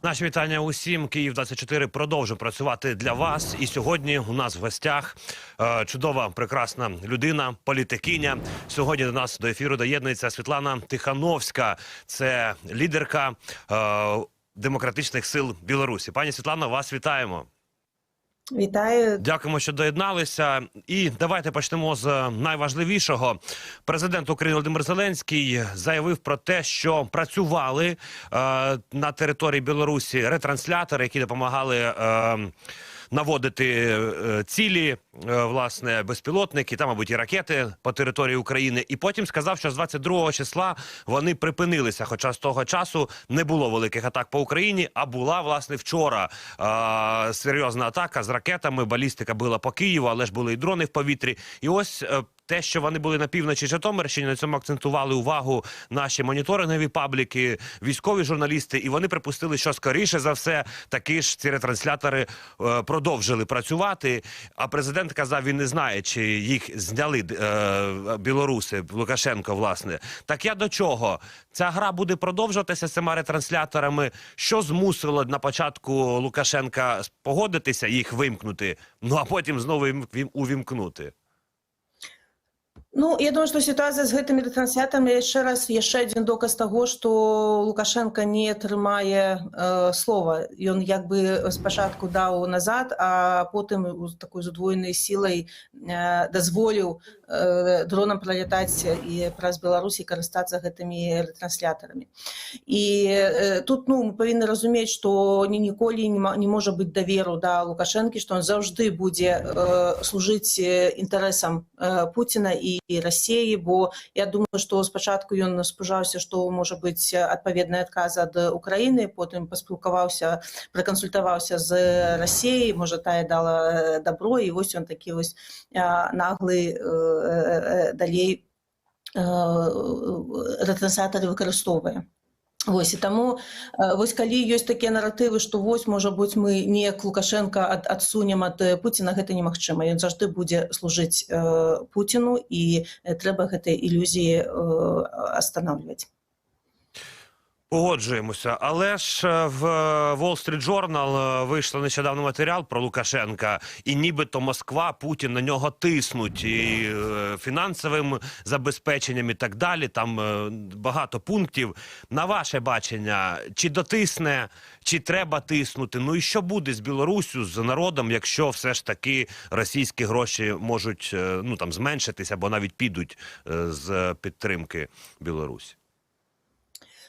Наші вітання усім. Київ-24 продовжує працювати для вас. І сьогодні у нас в гостях чудова, прекрасна людина, політикиня. Сьогодні до нас до ефіру доєднується Світлана Тихановська. Це лідерка демократичних сил Білорусі. Пані Світлано, вас вітаємо. Вітаю. Дякуємо, що доєдналися. І давайте почнемо з найважливішого. Президент України Володимир Зеленський заявив про те, що працювали на території Білорусі ретранслятори, які допомагали наводити цілі, власне, безпілотники, там, мабуть, і ракети по території України. І потім сказав, що з 22 числа вони припинилися, хоча з того часу не було великих атак по Україні, а була, власне, вчора серйозна атака з ракетами, балістика била по Києву, але ж були і дрони в повітрі. І ось те, що вони були на півночі Житомирщини, на цьому акцентували увагу наші моніторингові пабліки, військові журналісти, і вони припустили, що скоріше за все таки ж ці ретранслятори продовжили працювати. А президент казав, він не знає, чи їх зняли білоруси, Лукашенко, власне. Так я до чого? Ця гра буде продовжуватися з цими ретрансляторами? Що змусило на початку Лукашенка погодитися, їх вимкнути, ну а потім знову увімкнути? Ну, я думаю, што сітуацыя з гэтымі рэтрансляторамі яшчэ адзін доказ таго, што Лукашенко не трымае слова. Ён як бы спачатку даў назад, а потым такой з удвоенай сілай дазволіў дронам пралятаць і праз Беларусь і карыстацца гэтымі рэтрансляторамі. І тут, ну, мы павінны разумець, што ніколі не можа быць даверу да Лукашэнкі, што ён заўжды будзе служыць інтарэсам Пуціна і России, бо я думаю, что спочатку ён спужаўся, што можа быць адпаведны адказ ад Украіны, потым паспілкаваўся, пракансультаваўся з Россией, можа тая дала добро, і вось ён такі вось наглы далей рэтрансатары выкарыстоўвае. Вось, і таму, вось калі ёсць такія наратывы, што вось, можа быць, мы неяк Лукашенка адсунем ад Пуціна, гэта немагчыма. Ён заўжды будзе служыць Пуціну, і трэба гэтыя ілюзіі астанавліваць. Погоджуємося. Але ж в Wall Street Journal вийшло нещодавно матеріал про Лукашенка, і нібито Москва, Путін на нього тиснуть і фінансовим забезпеченням і так далі. Там багато пунктів. На ваше бачення, чи дотисне, чи треба тиснути? Ну і що буде з Білоруссю, з народом, якщо все ж таки російські гроші можуть, ну, там, зменшитися або навіть підуть з підтримки Білорусі?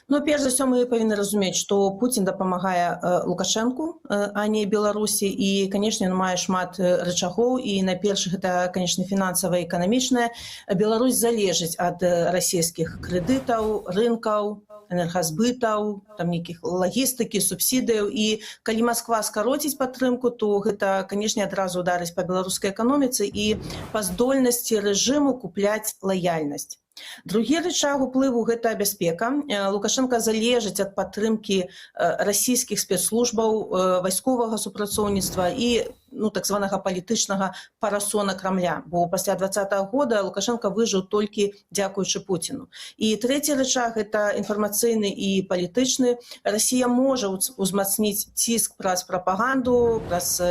Ну, перш за ўсё, мы павінны разумець, што Пуцін дапамагае Лукашэнку, а не Беларусі, і, канешне, ён мае шмат рычагоў, і найперш гэта, канешне, фінансава і эканамічная. Беларусь залежыць ад расійскіх крэдытаў, рынкаў, энергазбытаў, там нейкіх лагістыкі, субсідыяў, і калі Москва скароціць падтрымку, то гэта, канешне, адразу ударыць па беларускай эканоміцы і па здольнасці рэжыму купляць лаяльнасць. Другі рычаг уплыву – гэта бяспека. Лукашенко залежыць ад падтрымкі расійскіх спецслужбаў, вайсковага супрацоўніцтва і, ну, так званага палітычнага парасона Крамля. Бо пасля 2020 года Лукашенко выжыў толькі дзякуючы Пуціну. І трэці рычаг – гэта інфармацыйны і палітычны. Расія можа узмацніць ціск праз прапаганду, праз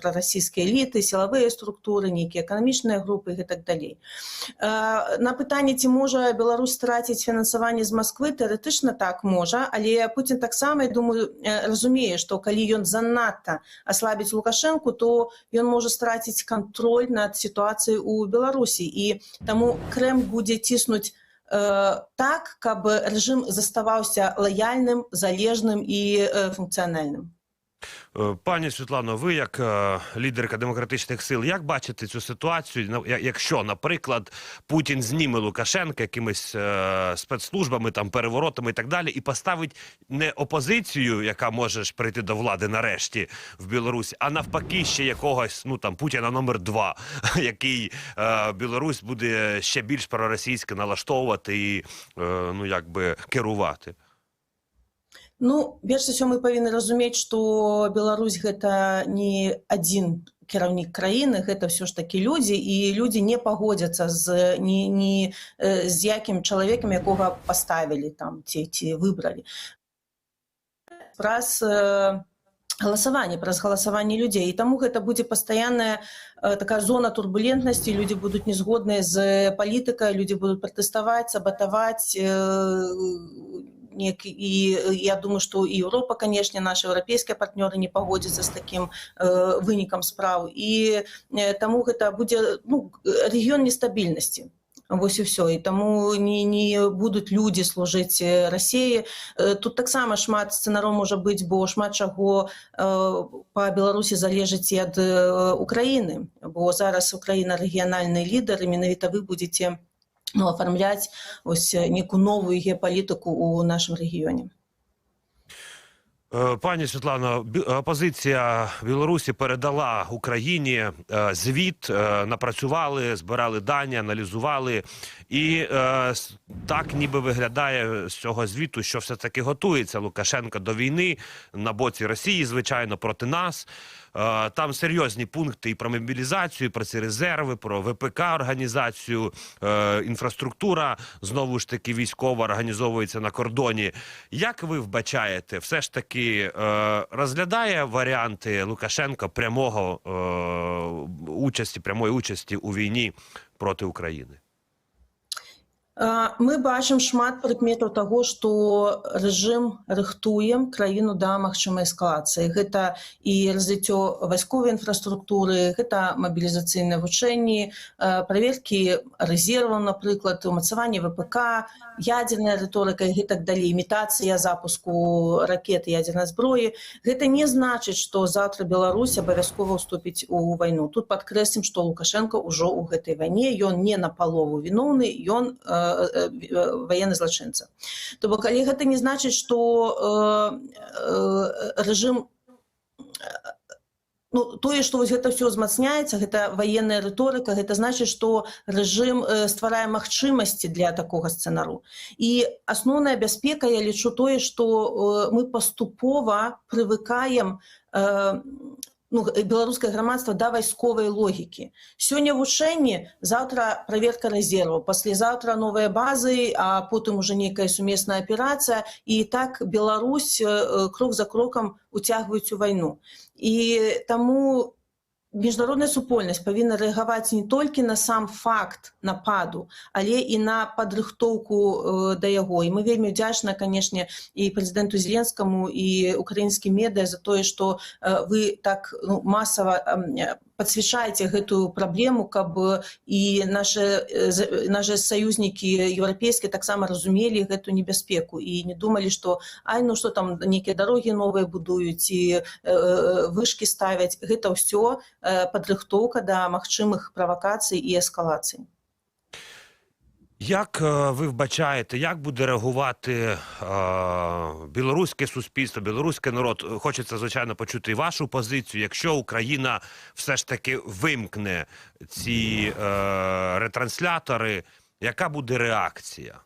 прарасійскія эліты, сілавыя структуры, нейкія эканамічныя групы і гэтак далей. На пытанне, ці можа Беларусь страціць фінансаванне з Москвы, тэарэтычна так можа, але Пуцін таксама, я думаю, разумее, што калі ён занадта аслабіць Лукашэнку, то ён можа страціць кантроль над сітуацыяй у Беларусі. І таму Крэмль будзе ціснуць так, каб рэжым заставаўся лаяльным, залежным і функцыянальным. Пані Світлано, ви як лідерка демократичних сил, як бачите цю ситуацію, якщо, наприклад, Путін зніме Лукашенка якимись спецслужбами, там, переворотами і так далі, і поставить не опозицію, яка може ж прийти до влади нарешті в Білорусі, а навпаки ще якогось, ну, там, Путіна номер 2, який Білорусь буде ще більш проросійсько налаштовувати і, ну, якби, керувати? Ну, перш за ўсё, мы павінны разумець, што Беларусь гэта не адзін кіраўнік краіны, гэта ўсё ж такі людзі, і людзі не пагодзяцца з якім чалавекам, якога паставілі там ці выбралі. праз галасаванне людзей. І таму гэта будзе пастаянная такая зона турбулентнасці, людзі будуць незгодныя з палітыкай, людзі будуць пратэставаць, сабатаваць, і я думаю, што і Еўропа, канешне, нашы еўрапейскія партнёры не пагодзяцца з такім вынікам спраў. І таму гэта будзе рэгіён нестабільнасці. Вось і ўсё. І таму не будуць людзі служыць Расіі. Тут таксама шмат сцэнароў можа быць, бо шмат чаго па Беларусі залежыць і ад Украіны. Бо зараз Украіна рэгіянальны лідар, і менавіта вы будзеце афармляць ось некую новую геапалітыку ў нашым рэгіёне. Пані Світлано, опозиція Білорусі передала Україні звіт, напрацювали, збирали дані, аналізували. І так ніби виглядає з цього звіту, що все-таки готується Лукашенко до війни на боці Росії, звичайно, проти нас. Там серйозні пункти і про мобілізацію, і про ці резерви, про ВПК-організацію, інфраструктура, знову ж таки, військова організовується на кордоні. Як ви вбачаєте, все ж таки розглядає варіанти Лукашенка прямої участі у війні проти України? Мы бачым шмат прыкметаў таго, што рэжым рыхтуе краіну да магчымай эскалацыі. Гэта і развіццё вайсковай інфраструктуры, гэта мабілізацыйныя вучэнні, праверкі рэзерваў, напрыклад, умацаванне ВПК, ядзерная рыторыка і гэтак далей, імітацыя запуску ракет і ядзернай зброі. Гэта не значыць, што заўтра Беларусь абавязкова ўступіць у вайну. Тут падкрэслім, што Лукашенко ўжо ў гэтай вайне, ён не напалову віноўны, ён военный злачынца. То бок, але гэта не значыць, што рэжым тое, што вось гэта ўсё ўзмацняецца, гэта ваенная рыторыка, гэта значыць, што рэжым стварае магчымасці для такога сцэнару. І асноўная бяспека, я лічу тое, што мы паступова прывыкаем беларускае грамадства да вайсковай логікі. Сёння вучэнні, заўтра праверка рэзерваў, паслязаўтра новыя базы, а потым уже нейкая сумесная аперацыя, і так Беларусь крок за крокам уцягваюць у вайну. І таму міжнародная супольнасць павінна рэагаваць не толькі на сам факт нападу, але і на падрыхтоўку да яго. І мы вельмі ўдзячныя, канешне, і прэзідэнту Зеленскаму, і украінскім медыа за тое, што вы так масава подсвечаете гэтую праблему, каб і наши саюзнікі еўрапейскія таксама разумелі гэту небяспеку і не думалі, што што там нейкія дарогі новыя будуюць і вышкі ставяць. Гэта ўсё падрыхтоўка да магчымых правакацый і эскалацый. Як ви вбачаєте, як буде реагувати білоруське суспільство, білоруський народ? Хочеться, звичайно, почути і вашу позицію. Якщо Україна все ж таки вимкне ці ретранслятори, яка буде реакція?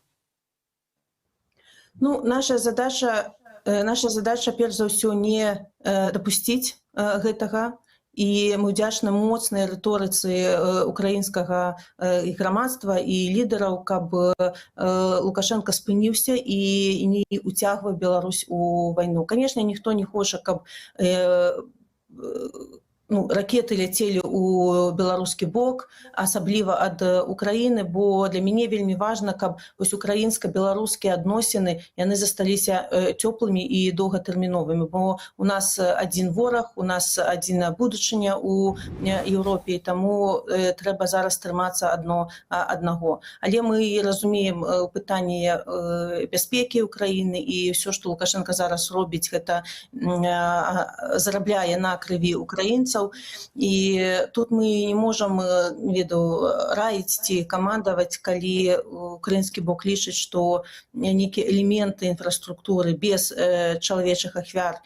Наша задача, перш за ўсё, не дапусціць гэтага. І мы ўдзячны моцнай рыторыцы украінскага грамадства і лідараў, каб Лукашенко спыніўся і не уцягваў Беларусь у вайну. Канешне, ніхто не хоча, каб ракеты ляцелі ў беларускі бок, асабліва ад Украіны, бо для мяне вельмі важна, каб украінска-беларускія адносіны яны засталіся цёплымі і доўгатэрміновымі, бо у нас адзін вораг, у нас адзіная будучыня ў Еўропе, і таму трэба зараз трымацца аднаго. Але мы разумеем пытанне бяспекі Украіны, і ўсё, што Лукашенко зараз робіць, гэта зарабляе на крыві украінцаў. І тут мы не можам раіць ці камандаваць, калі украінскі бок лічыць, што нейкія элементы інфраструктуры без чалавечых ахвяр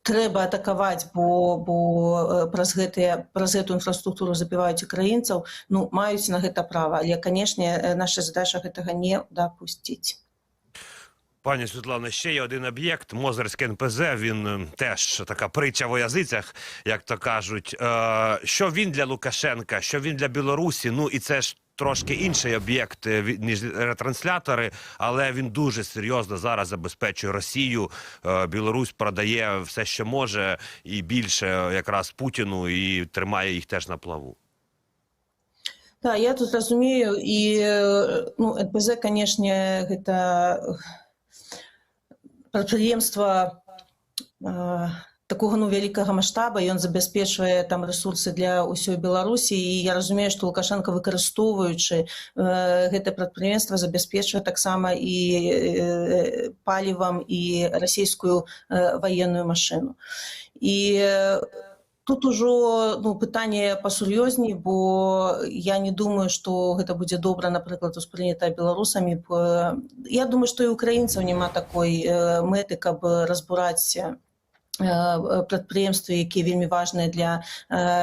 трэба атакаваць, бо праз гэту інфраструктуру забіваюць украінцаў, маюць на гэта права. Але, канешне, наша задача гэтага не дапусціць. Пані Світлано, ще є один об'єкт, Мозерське НПЗ, він теж така притча во язицях, як то кажуть. Що він для Лукашенка, що він для Білорусі, і це ж трошки інший об'єкт, ніж ретранслятори, але він дуже серйозно зараз забезпечує Росію. Білорусь продає все, що може, і більше якраз Путіну, і тримає їх теж на плаву. Да, я тут разумею, і ну, НПЗ, конечно, гэта прадпрыемства такого, ну, вялікага маштаба, і ён забяспечвае там рэсурсы для ўсёй Беларусі, і я разумею, што Лукашенко, выкарыстоўваючы гэта прадпрыемства, забяспечвае таксама і палівам і расійскую ваенную машыну. І тут ужо, ну, пытанне пасур'ёзней, бо я не думаю, што гэта будзе добра, напрыклад, успрынята беларусамі. Я думаю, што і украінцаў няма такой мэты, каб разбураць прадпрыемствы, якія вельмі важныя для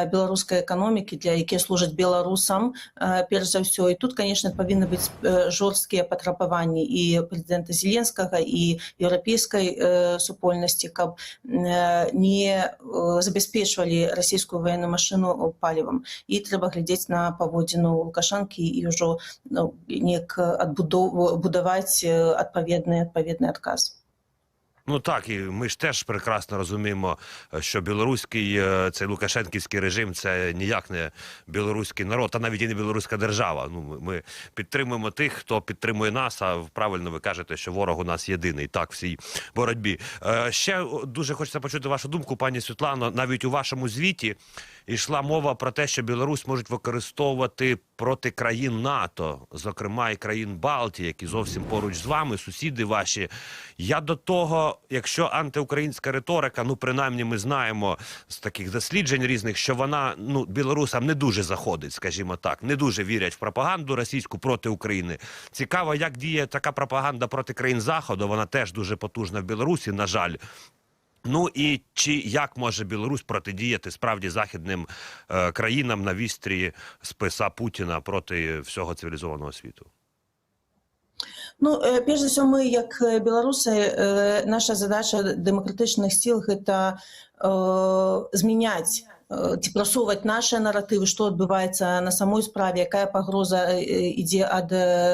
беларускай эканомікі, для якія служаць беларусам, перш за ўсё. І тут, конечно, павінны быць жорсткія патрабаванні і прэзідэнта Зеленскага, і еўрапейскай супольнасці, каб не забяспечвалі расійскую ваенную машыну палівам. І трэба глядзець на паводзіну Лукашэнкі і ўжо, ну, неяк будаваць адпаведны адказ. Ну так, і ми ж теж прекрасно розуміємо, що білоруський, цей лукашенківський режим – це ніяк не білоруський народ, а навіть і не білоруська держава. Ну, ми підтримуємо тих, хто підтримує нас, а правильно ви кажете, що ворог у нас єдиний, так, в цій боротьбі. Ще дуже хочеться почути вашу думку, пані Світлано, навіть у вашому звіті йшла мова про те, що Білорусь можуть використовувати проти країн НАТО, зокрема і країн Балтії, які зовсім поруч з вами, сусіди ваші. Я до того, якщо антиукраїнська риторика, ну, принаймні ми знаємо з таких досліджень різних, що вона, ну, білорусам не дуже заходить, скажімо так, не дуже вірять в пропаганду російську проти України. Цікаво, як діє така пропаганда проти країн Заходу, вона теж дуже потужна в Білорусі, на жаль. Ну і як може Білорусь протидіяти справді західним країнам на вістрі списа Путіна проти всього цивілізованого світу? Ну, перш за ўсё, мы, як беларусы, наша задача дэмакратычных сіл – гэта змяняць ці прасоўваць нашыя наратывы, што адбываецца на самой справе, якая пагроза ідзе ад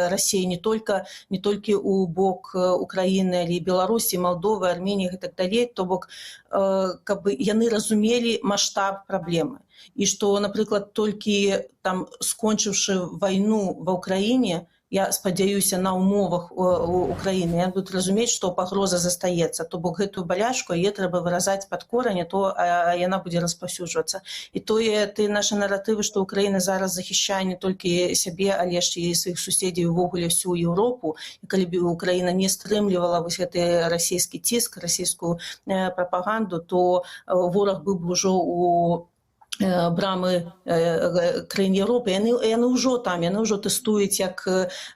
Расіі не толькі ў бок Украіны, але і Беларусі, Малдовы, Арменіі і так далей. То бок, каб яны разумелі маштаб праблемы. І што, напрыклад, толькі там скончыўшы вайну ва Ўкраіне, я спадзяюся, на ўмовах Украіны, я буду разумець, што пагроза застаецца. То бок гэтую балячку яе трэба выразаць пад корань, то яна будзе распаўсюджвацца. І тыя нашы наратывы, што Украіна зараз захішчае не толькі сябе, але ж і сваіх суседзяў, увогуле всю Еўропу. І калі б Украіна не стрымлівала вось гэты расійскі ціск, расійскую прапаганду, то вораг быў бы ўжо у брамы краін Європи, яны ўжо там, яны ўжо тэстуюць, як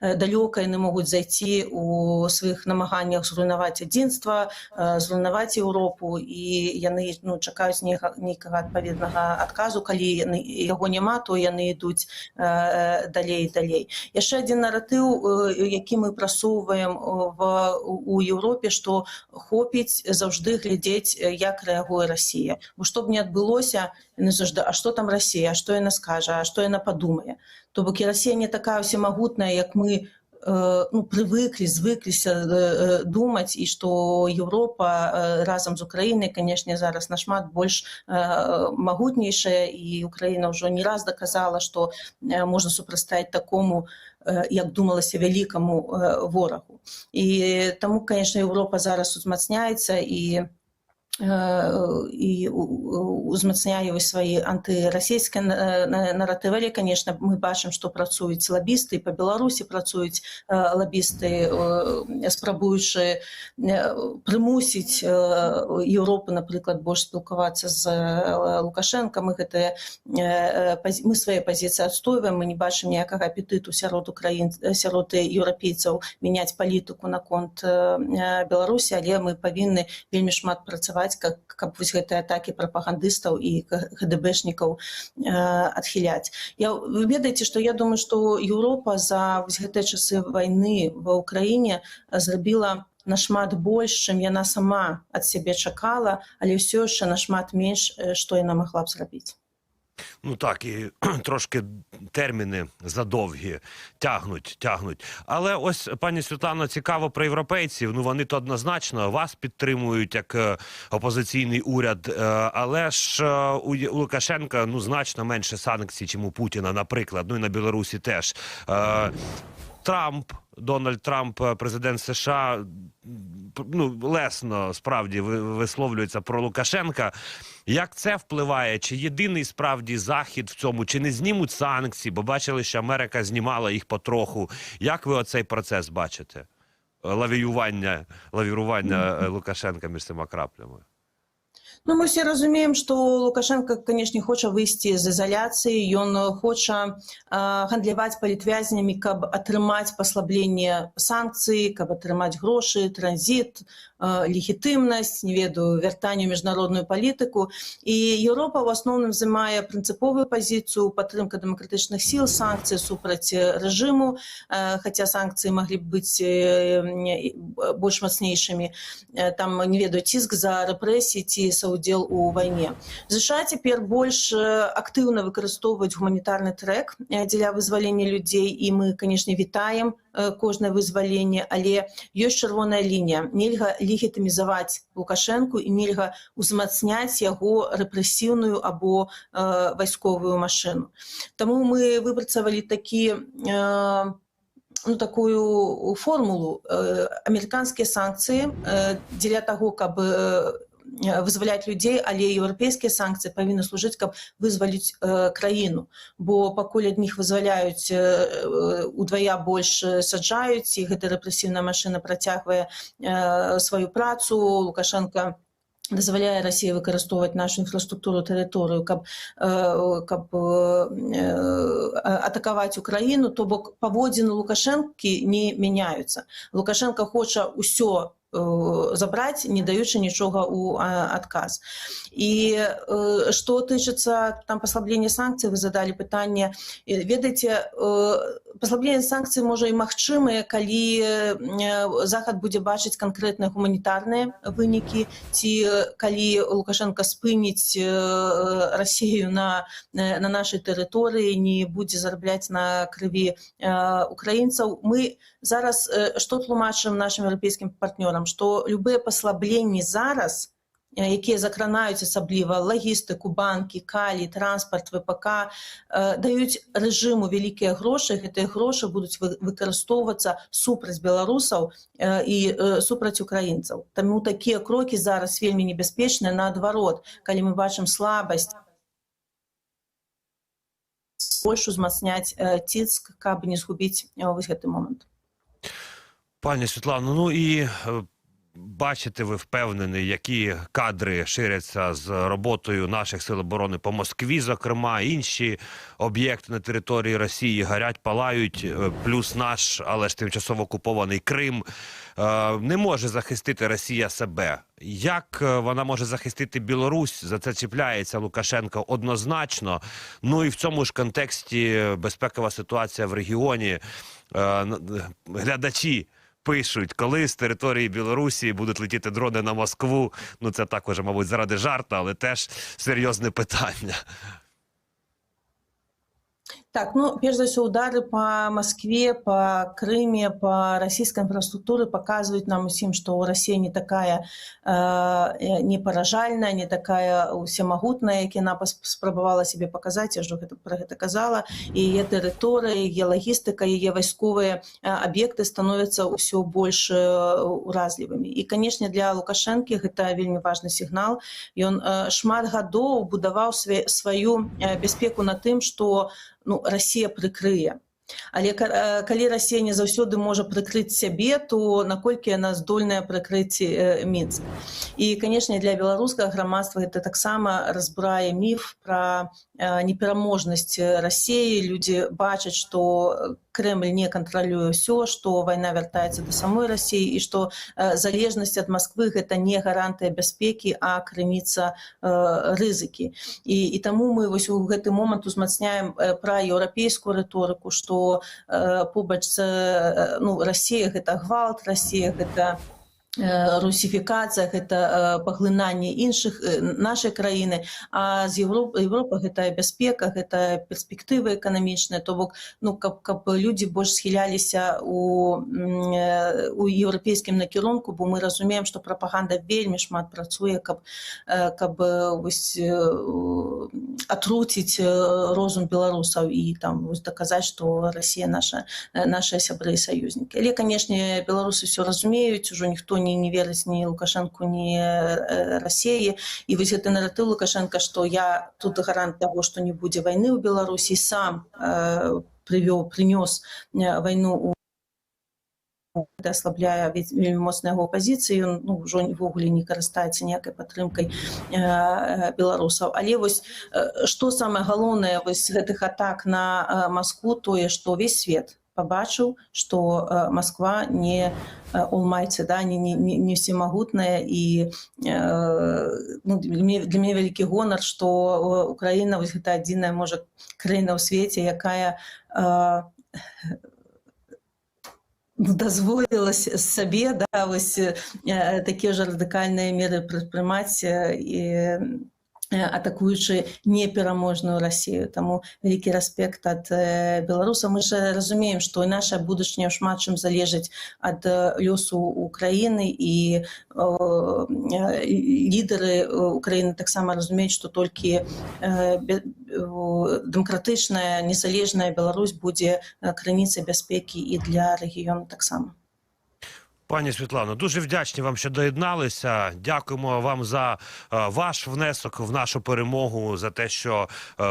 далёка яны могуць зайти у сваіх намаганнях зруйнаваць адзінства, зруйнаваць Еўропу, і яны, ну, чакаюць нейкага адпаведнага адказу. Калі яго няма, то яны ідуць далей і далей. Яшчэ адзін наратыў, які мы прасоўваем у Еўропе, што хопіць заўжды глядзець, як рэагуе Расія. Бо што б не адбылося, а што там Расія, а што яна скажа, а што яна падумае. То бок і Расія не такая ўсемагутная, як мы звыкліся думаць, і што Еўропа разам з Украінай, канешне, зараз нашмат больш магутнейшая, і Украіна ўжо не раз даказала, што можна супрацьстаяць такому, як думалася, вялікаму ворагу. І таму, канешне, Еўропа зараз узмацняецца і узмацняе свае антырасійскія наратывы. Але, конечно, мы бачым, што працуюць лабісты, і па Беларусі працуюць лабісты, спрабуючы прымусіць Еўропу, напрыклад, больш спілкавацца з Лукашэнкам. Мы свае пазіцыі адстойваем, мы не бачым ніякага апетыту сярод еўрапейцаў мяняць палітыку наконт Беларусі, але мы павінны вельмі шмат працаваць, каб вось гэтыя атакі прапагандыстаў і КГБшнікаў адхіляць. Вы ведаеце, што я думаю, што Еўропа за вось гэтыя часы вайны ва Ўкраіне зрабіла нашмат больш, чым яна сама ад сябе чакала, але ўсё яшчэ нашмат менш, што яна магла б зрабіць. Ну так, і трошки терміни задовгі тягнуть. Але ось, пані Світлано, цікаво про європейців. Ну, вони то однозначно вас підтримують як опозиційний уряд, але ж у Лукашенка, ну, значно менше санкцій, чим у Путіна, наприклад, ну і на Білорусі теж. Дональд Трамп, президент США, ну, лесно, справді, висловлюється про Лукашенка. Як це впливає? Чи єдиний, справді, Захід в цьому? Чи не знімуть санкції? Бо бачили, що Америка знімала їх потроху. Як ви оцей процес бачите? Лавірування Лукашенка між цими краплями? Ну, мы все разумеем, что Лукашенко, конечно, хоча выйсці з изоляции, он хоча гандляваць палітвязнями, каб атрымаць паслабленне санкцый, каб атрымаць грошы, транзит, легітымнасць, не ведаю, вяртанне ў міжнародную палітыку. І Еўропа в асноўным займае прынцыповую пазіцыю падтрымка дэмакратычных сіл, санкцыі супраць рэжыму, хаця санкцыі маглі б быць больш мацнейшымі. Там, не ведаю, ціск за рэпрэсіі ці удзел у вайне. ЗША цяпер больш актыўна выкарыстоўваюць гуманітарны трэк дзеля вызвалення людзей, і мы, канешне, вітаем кожнае вызваленне, але ёсць чырвоная лінія. Нельга легітымізаваць Лукашэнку і нельга ўзмацняць яго рэпрэсіўную або вайсковую машыну. Таму мы выпрацавалі такую формулу. Амерыканскія санкцыі дзеля таго, каб вызваляць людзей, але еўрапейскія санкцыі павінны служыць, каб вызваліць краіну. Бо пакуль адних вызваляюць, удвая больш саджаюць, і гэта рэпрэсіўная машына працягвае сваю працу. Лукашенко дазваляе Расіі выкарыстоўваць нашу інфраструктуру, тэрыторыю, каб атакаваць Украіну, то бок паводзіны Лукашэнкі не мяняюцца. Лукашенко хоча ўсё забраць, не даючы нічога ў адказ. І што тычыцца там паслаблення санкцый, вы задалі пытанне. Ведаеце, паслабленне санкцый можа і магчымае, калі Захад будзе бачыць канкрэтныя гуманітарныя вынікі, ці калі Лукашенко спыніць Расію на нашай тэрыторыі, не будзе зарабляць на крыві украінцаў. Мы зараз што тлумачым нашим еўрапейскім партнёрам, што любыя паслабленні зараз, якія закранаюць асабліва лагістыку, банкі, калі, транспарт, ВПК, даюць рэжыму вялікія грошы, гэтыя грошы будуць выкарыстоўвацца супраць беларусаў і супраць украінцаў. Таму такія крокі зараз вельмі небяспечныя, наадварот, калі мы бачым слабасць, больш узмацняць ціск, каб не згубіць вось гэты момант. Пані Світлано, ну і бачите ви впевнені, які кадри ширяться з роботою наших сил оборони по Москві, зокрема, інші об'єкти на території Росії горять, палають, плюс наш, але ж тимчасово окупований Крим. Не може захистити Росія себе. Як вона може захистити Білорусь? За це чіпляється Лукашенко однозначно. Ну і в цьому ж контексті безпекова ситуація в регіоні. Глядачі пишуть, коли з території Білорусі будуть летіти дрони на Москву. Ну це також, мабуть, заради жарту, але теж серйозне питання. Так, ну, перш за ўсё, удары по Москве, по Крыме, по российской инфраструктуре показывают нам усім, что Россия не такая непаражальная, не такая усемагутная, як яна спрабавала себе показать, я ўжо про гэта казала, і яе тэрыторыя, яе лагістыка, яе вайсковыя аб'екты становяцца ўсё больш уразлівымі. І, канешне, для Лукашэнкі гэта вельмі важны сігнал. Ён шмат гадоў будаваў сваю бяспеку на тым, што Расія прыкрые. Але калі Расія не заўсёды можа прыкрыць сябе, то наколькі яна здольная прыкрыць Мінск. І, канешне, для беларускага грамадства гэта таксама разбурае міф пра непераможнасць Расіі. Людзі бачаць, што Кремль не кантралюе ўсё, што вайна вяртаецца да самой Расіі і што залежнасць ад Масквы гэта не гарантыя бяспекі, а крыніца рызыкі. І таму мы вось у гэты момант узмацняем пра еўрапейскую рыторыку, што побач з Расія гэта гвалт, Расія гэта русифікацыях, гэта паглынанне іншых нашай краіны, а з Европа гэта бяспека, гэта перспектывы эканамічныя, то бок ну каб людзі больш схіляліся у еўрапейскім накірунку, бо мы разумеем, што прапаганда вельмі шмат працуе, каб вось атруціць розум беларусаў і там вось даказаць, што Расія наша сябры і саюзнікі. Але канешне беларусы ўсё разумеюць, ужо ніхто не верыць ні Лукашенку, ні Расіі. І вось гэты наратыў Лукашенка, што я тут гарант таго, што не будзе вайны ў Беларусі, сам прынёс вайну гэта аслабляе вельмі моцна яго пазіцыі, ён ўжо ўвогуле не карыстаецца ніякай падтрымкай беларусаў. Але вось што самае галоўнае вось гэтых атак на Маскву, тое, што ўвесь свет побачыў, што Москва не almighty, да, не всемагутная, і для мяне вялікі гонар, што Украіна вось гэта адзіная, можа, краіна ў свеце, якая дазволіла сабе, да, вось такія ж радыкальныя меры прадпрымаць, атакуючы непераможную Расію. Таму вялікі рэспект ад беларусаў. Мы ж разумеем, што і наша будучыня шмат чым залежыць ад лёсу Украіны, і лідары Украіны таксама разумеюць, што толькі дэмакратычная, незалежная Беларусь будзе крыніцай бяспекі і для рэгіёну таксама. Пані Світлано, дуже вдячні вам, що доєдналися. Дякуємо вам за ваш внесок в нашу перемогу, за те, що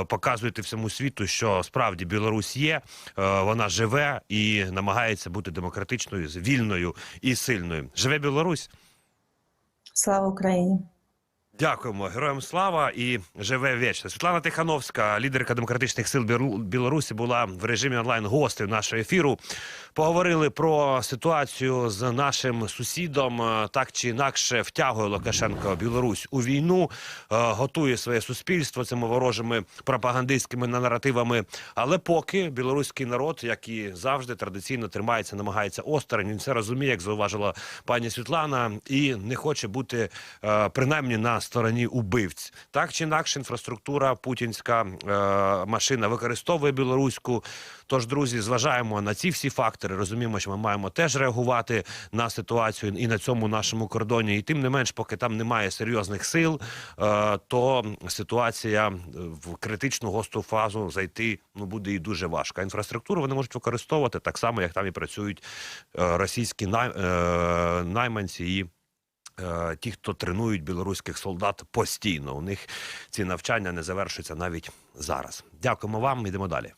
показуєте всьому світу, що справді Білорусь є, вона живе і намагається бути демократичною, вільною і сильною. Живе Білорусь! Слава Україні! Дякуємо. Героям слава і живе вічно. Світлана Тихановська, лідерка демократичних сил Білорусі, була в режимі онлайн гостею нашого ефіру. Поговорили про ситуацію з нашим сусідом. Так чи інакше втягує Лукашенко Білорусь у війну, готує своє суспільство цими ворожими пропагандистськими наративами. Але поки білоруський народ, як і завжди, традиційно тримається, намагається осторонь. Він це розуміє, як зауважила пані Світлана, і не хоче бути принаймні на стороні убивць. Так чи інакше, інфраструктура путінська, машина використовує білоруську. Тож, друзі, зважаємо на ці всі фактори, розуміємо, що ми маємо теж реагувати на ситуацію і на цьому нашому кордоні. І тим не менш, поки там немає серйозних сил, то ситуація в критичну гостру фазу зайти буде і дуже важко. Інфраструктуру вони можуть використовувати так само, як там і працюють російські найманці і ті, хто тренують білоруських солдат постійно. У них ці навчання не завершуються навіть зараз. Дякуємо вам, йдемо далі.